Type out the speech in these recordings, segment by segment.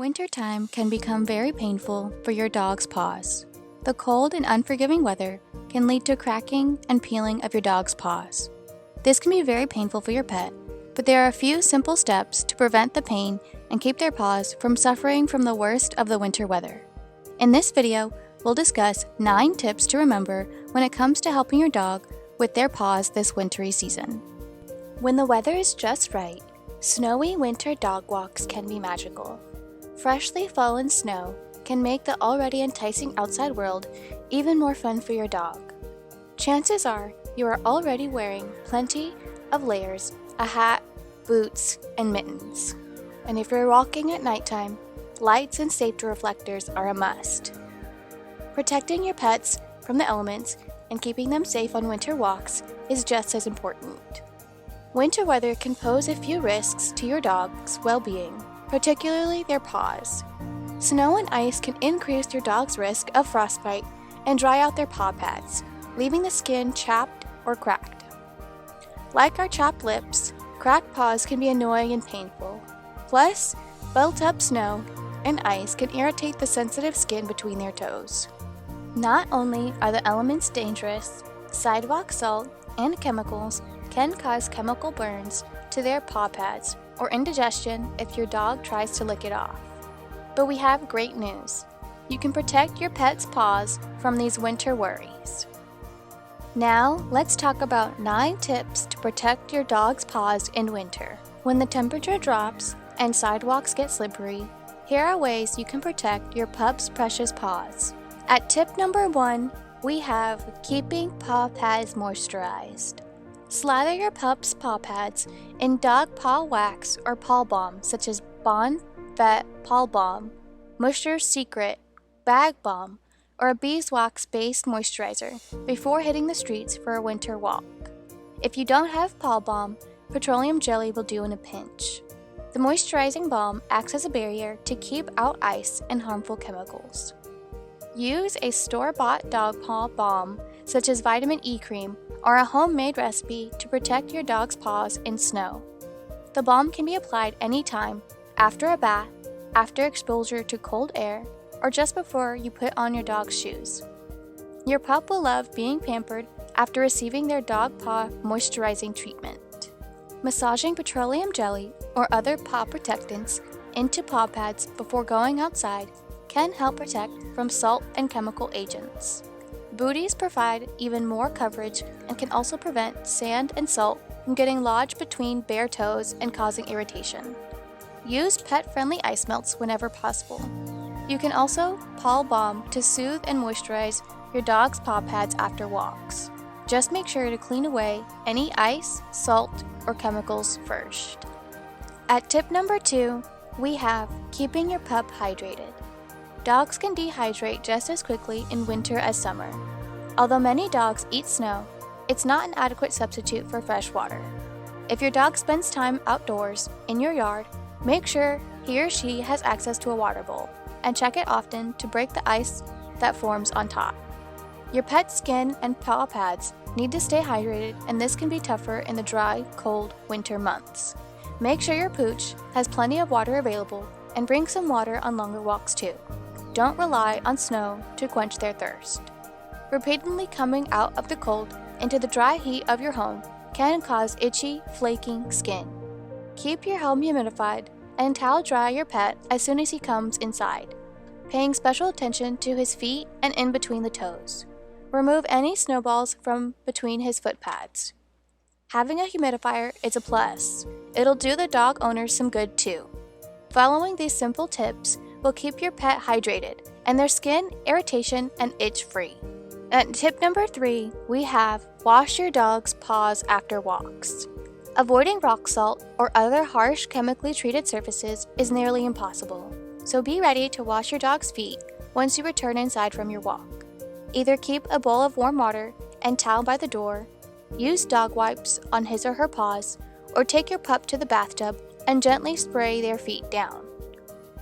Wintertime can become very painful for your dog's paws. The cold and unforgiving weather can lead to cracking and peeling of your dog's paws. This can be very painful for your pet, but there are a few simple steps to prevent the pain and keep their paws from suffering from the worst of the winter weather. In this video, we'll discuss 9 tips to remember when it comes to helping your dog with their paws this wintry season. When the weather is just right, snowy winter dog walks can be magical. Freshly fallen snow can make the already enticing outside world even more fun for your dog. Chances are you are already wearing plenty of layers, a hat, boots, and mittens. And if you're walking at nighttime, lights and safety reflectors are a must. Protecting your pets from the elements and keeping them safe on winter walks is just as important. Winter weather can pose a few risks to your dog's well-being, particularly their paws. Snow and ice can increase your dog's risk of frostbite and dry out their paw pads, leaving the skin chapped or cracked. Like our chapped lips, cracked paws can be annoying and painful. Plus, built-up snow and ice can irritate the sensitive skin between their toes. Not only are the elements dangerous, sidewalk salt and chemicals can cause chemical burns to their paw pads or indigestion if your dog tries to lick it off. But we have great news. You can protect your pet's paws from these winter worries. Now, let's talk about 9 tips to protect your dog's paws in winter. When the temperature drops and sidewalks get slippery, here are ways you can protect your pup's precious paws. At tip number 1, we have keeping paw pads moisturized. Slather your pup's paw pads in dog paw wax or paw balm such as Bond Vet Paw Balm, Musher's Secret, Bag Balm, or a beeswax-based moisturizer before hitting the streets for a winter walk. If you don't have paw balm, petroleum jelly will do in a pinch. The moisturizing balm acts as a barrier to keep out ice and harmful chemicals. Use a store-bought dog paw balm such as vitamin E cream or a homemade recipe to protect your dog's paws in snow. The balm can be applied anytime, after a bath, after exposure to cold air, or just before you put on your dog's shoes. Your pup will love being pampered after receiving their dog paw moisturizing treatment. Massaging petroleum jelly or other paw protectants into paw pads before going outside can help protect from salt and chemical agents. Booties provide even more coverage and can also prevent sand and salt from getting lodged between bare toes and causing irritation. Use pet-friendly ice melts whenever possible. You can also paw balm to soothe and moisturize your dog's paw pads after walks. Just make sure to clean away any ice, salt, or chemicals first. At tip number 2, we have keeping your pup hydrated. Dogs can dehydrate just as quickly in winter as summer. Although many dogs eat snow, it's not an adequate substitute for fresh water. If your dog spends time outdoors, in your yard, make sure he or she has access to a water bowl, and check it often to break the ice that forms on top. Your pet's skin and paw pads need to stay hydrated, and this can be tougher in the dry, cold winter months. Make sure your pooch has plenty of water available, and bring some water on longer walks too. Don't rely on snow to quench their thirst. Repeatedly coming out of the cold into the dry heat of your home can cause itchy, flaking skin. Keep your home humidified and towel dry your pet as soon as he comes inside, paying special attention to his feet and in between the toes. Remove any snowballs from between his foot pads. Having a humidifier is a plus. It'll do the dog owner some good too. Following these simple tips will keep your pet hydrated and their skin, irritation, and itch free. At tip number 3, we have wash your dog's paws after walks. Avoiding rock salt or other harsh chemically treated surfaces is nearly impossible, so be ready to wash your dog's feet once you return inside from your walk. Either keep a bowl of warm water and towel by the door, use dog wipes on his or her paws, or take your pup to the bathtub and gently spray their feet down.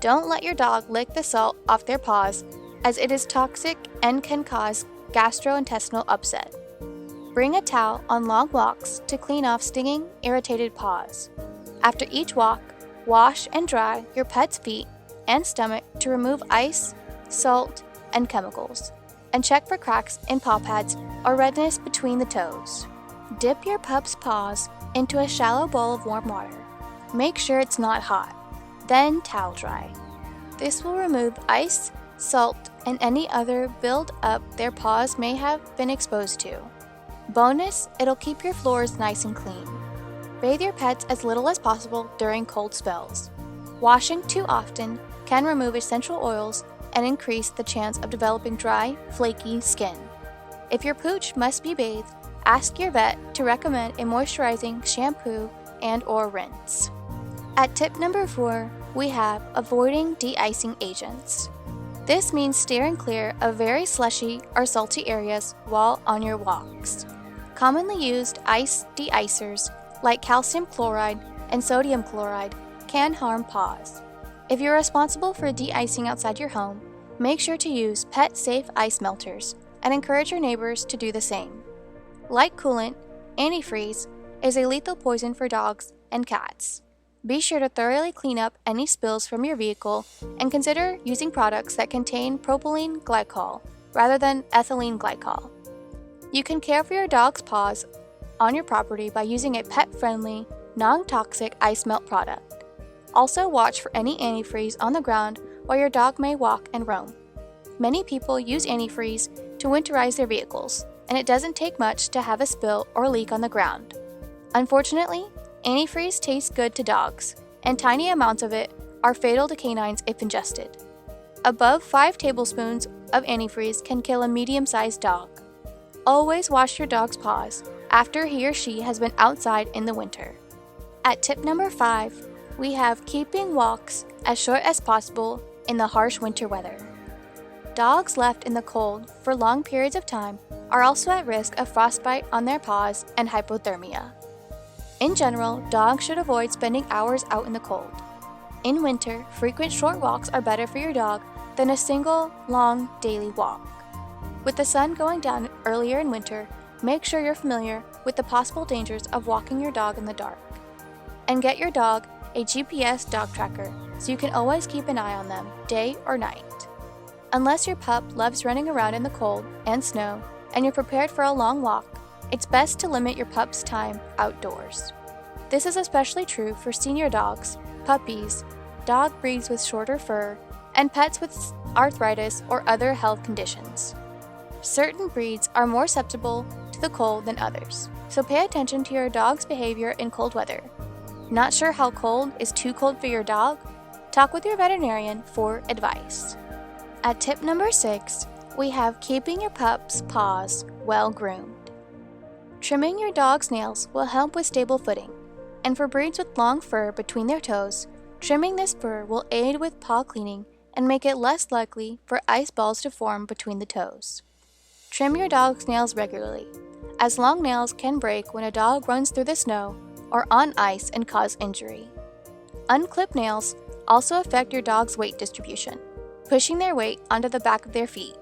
Don't let your dog lick the salt off their paws, as it is toxic and can cause gastrointestinal upset. Bring a towel on long walks to clean off stinging, irritated paws. After each walk, wash and dry your pet's feet and stomach to remove ice, salt, and chemicals, and check for cracks in paw pads or redness between the toes. Dip your pup's paws into a shallow bowl of warm water. Make sure it's not hot, then towel dry. This will remove ice, salt, and any other build-up their paws may have been exposed to. Bonus, it'll keep your floors nice and clean. Bathe your pets as little as possible during cold spells. Washing too often can remove essential oils and increase the chance of developing dry, flaky skin. If your pooch must be bathed, ask your vet to recommend a moisturizing shampoo and/or rinse. At tip number 4, we have avoiding de-icing agents. This means steering clear of very slushy or salty areas while on your walks. Commonly used ice de-icers like calcium chloride and sodium chloride can harm paws. If you're responsible for de-icing outside your home, make sure to use pet-safe ice melters and encourage your neighbors to do the same. Like coolant, antifreeze is a lethal poison for dogs and cats. Be sure to thoroughly clean up any spills from your vehicle and consider using products that contain propylene glycol rather than ethylene glycol. You can care for your dog's paws on your property by using a pet-friendly, non-toxic ice melt product. Also watch for any antifreeze on the ground while your dog may walk and roam. Many people use antifreeze to winterize their vehicles, and it doesn't take much to have a spill or leak on the ground. Unfortunately, antifreeze tastes good to dogs, and tiny amounts of it are fatal to canines if ingested. Above 5 tablespoons of antifreeze can kill a medium-sized dog. Always wash your dog's paws after he or she has been outside in the winter. At tip number 5, we have keeping walks as short as possible in the harsh winter weather. Dogs left in the cold for long periods of time are also at risk of frostbite on their paws and hypothermia. In general, dogs should avoid spending hours out in the cold. In winter, frequent short walks are better for your dog than a single, long, daily walk. With the sun going down earlier in winter, make sure you're familiar with the possible dangers of walking your dog in the dark. And get your dog a GPS dog tracker so you can always keep an eye on them, day or night. Unless your pup loves running around in the cold and snow and you're prepared for a long walk, it's best to limit your pup's time outdoors. This is especially true for senior dogs, puppies, dog breeds with shorter fur, and pets with arthritis or other health conditions. Certain breeds are more susceptible to the cold than others, so pay attention to your dog's behavior in cold weather. Not sure how cold is too cold for your dog? Talk with your veterinarian for advice. At tip number 6, we have keeping your pup's paws well groomed. Trimming your dog's nails will help with stable footing, and for breeds with long fur between their toes, trimming this fur will aid with paw cleaning and make it less likely for ice balls to form between the toes. Trim your dog's nails regularly, as long nails can break when a dog runs through the snow or on ice and cause injury. Unclipped nails also affect your dog's weight distribution, pushing their weight onto the back of their feet.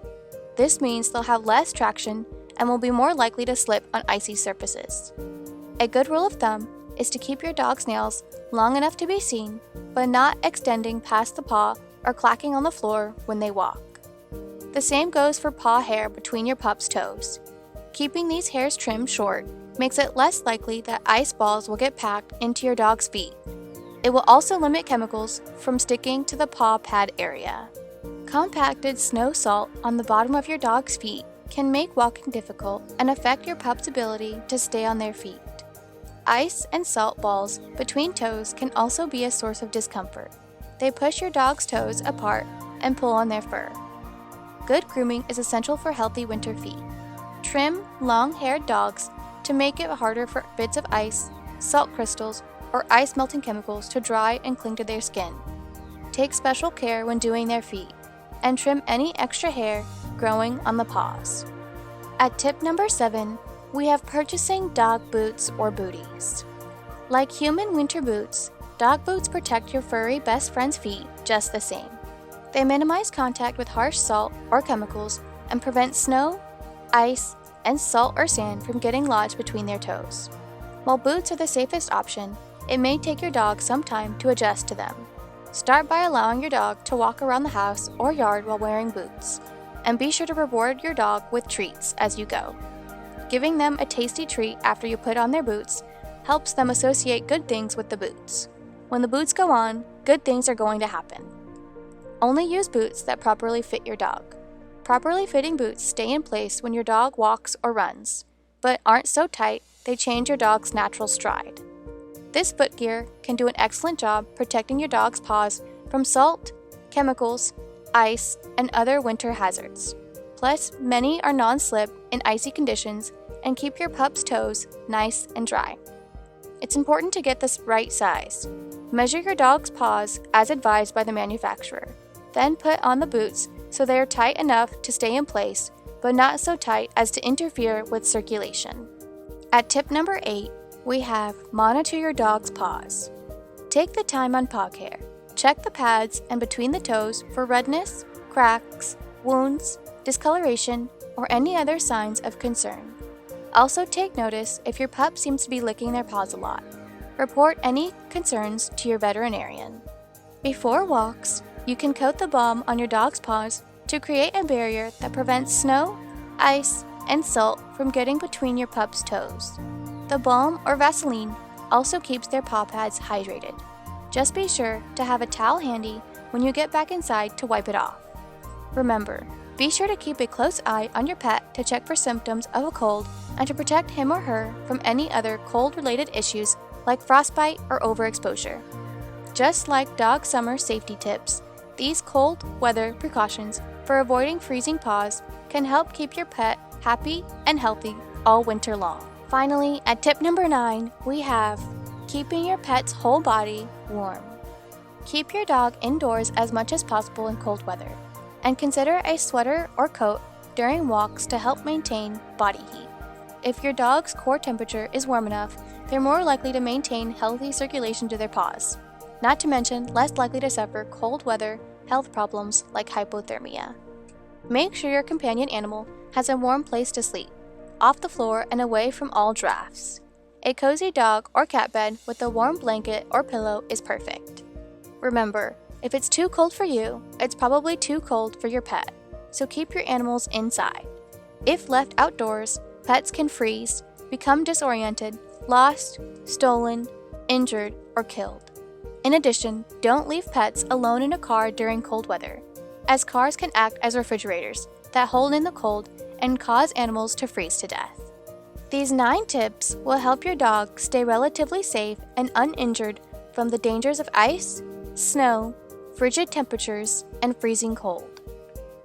This means they'll have less traction and will be more likely to slip on icy surfaces. A good rule of thumb is to keep your dog's nails long enough to be seen, but not extending past the paw or clacking on the floor when they walk. The same goes for paw hair between your pup's toes. Keeping these hairs trimmed short makes it less likely that ice balls will get packed into your dog's feet. It will also limit chemicals from sticking to the paw pad area. Compacted snow salt on the bottom of your dog's feet can make walking difficult and affect your pup's ability to stay on their feet. Ice and salt balls between toes can also be a source of discomfort. They push your dog's toes apart and pull on their fur. Good grooming is essential for healthy winter feet. Trim long-haired dogs to make it harder for bits of ice, salt crystals, or ice-melting chemicals to dry and cling to their skin. Take special care when doing their feet, and trim any extra hair growing on the paws. At tip number 7, we have purchasing dog boots or booties. Like human winter boots, dog boots protect your furry best friend's feet just the same. They minimize contact with harsh salt or chemicals and prevent snow, ice, and salt or sand from getting lodged between their toes. While boots are the safest option, it may take your dog some time to adjust to them. Start by allowing your dog to walk around the house or yard while wearing boots, and be sure to reward your dog with treats as you go. Giving them a tasty treat after you put on their boots helps them associate good things with the boots. When the boots go on, good things are going to happen. Only use boots that properly fit your dog. Properly fitting boots stay in place when your dog walks or runs, but aren't so tight they change your dog's natural stride. This foot gear can do an excellent job protecting your dog's paws from salt, chemicals, ice, and other winter hazards. Plus, many are non-slip in icy conditions and keep your pup's toes nice and dry. It's important to get this right size. Measure your dog's paws as advised by the manufacturer. Then put on the boots so they are tight enough to stay in place, but not so tight as to interfere with circulation. At tip number 8, we have monitor your dog's paws. Take the time on paw care. Check the pads and between the toes for redness, cracks, wounds, discoloration, or any other signs of concern. Also take notice if your pup seems to be licking their paws a lot. Report any concerns to your veterinarian. Before walks, you can coat the balm on your dog's paws to create a barrier that prevents snow, ice, and salt from getting between your pup's toes. The balm or Vaseline also keeps their paw pads hydrated. Just be sure to have a towel handy when you get back inside to wipe it off. Remember, be sure to keep a close eye on your pet to check for symptoms of a cold and to protect him or her from any other cold-related issues like frostbite or overexposure. Just like dog summer safety tips, these cold weather precautions for avoiding freezing paws can help keep your pet happy and healthy all winter long. Finally, at tip number 9, we have keeping your pet's whole body warm. Keep your dog indoors as much as possible in cold weather, and consider a sweater or coat during walks to help maintain body heat. If your dog's core temperature is warm enough, they're more likely to maintain healthy circulation to their paws, not to mention less likely to suffer cold weather health problems like hypothermia. Make sure your companion animal has a warm place to sleep, off the floor and away from all drafts. A cozy dog or cat bed with a warm blanket or pillow is perfect. Remember, if it's too cold for you, it's probably too cold for your pet, so keep your animals inside. If left outdoors, pets can freeze, become disoriented, lost, stolen, injured, or killed. In addition, don't leave pets alone in a car during cold weather, as cars can act as refrigerators that hold in the cold and cause animals to freeze to death. These 9 tips will help your dog stay relatively safe and uninjured from the dangers of ice, snow, frigid temperatures, and freezing cold.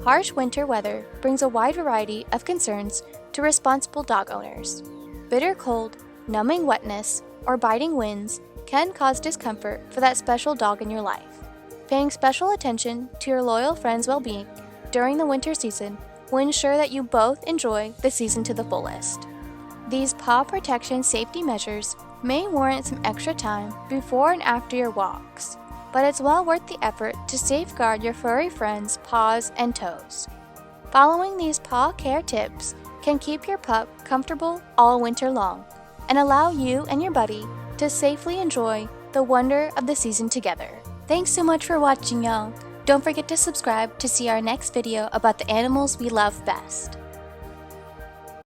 Harsh winter weather brings a wide variety of concerns to responsible dog owners. Bitter cold, numbing wetness, or biting winds can cause discomfort for that special dog in your life. Paying special attention to your loyal friend's well-being during the winter season will ensure that you both enjoy the season to the fullest. These paw protection safety measures may warrant some extra time before and after your walks, but it's well worth the effort to safeguard your furry friend's paws and toes. Following these paw care tips can keep your pup comfortable all winter long and allow you and your buddy to safely enjoy the wonder of the season together. Thanks so much for watching, y'all. Don't forget to subscribe to see our next video about the animals we love best.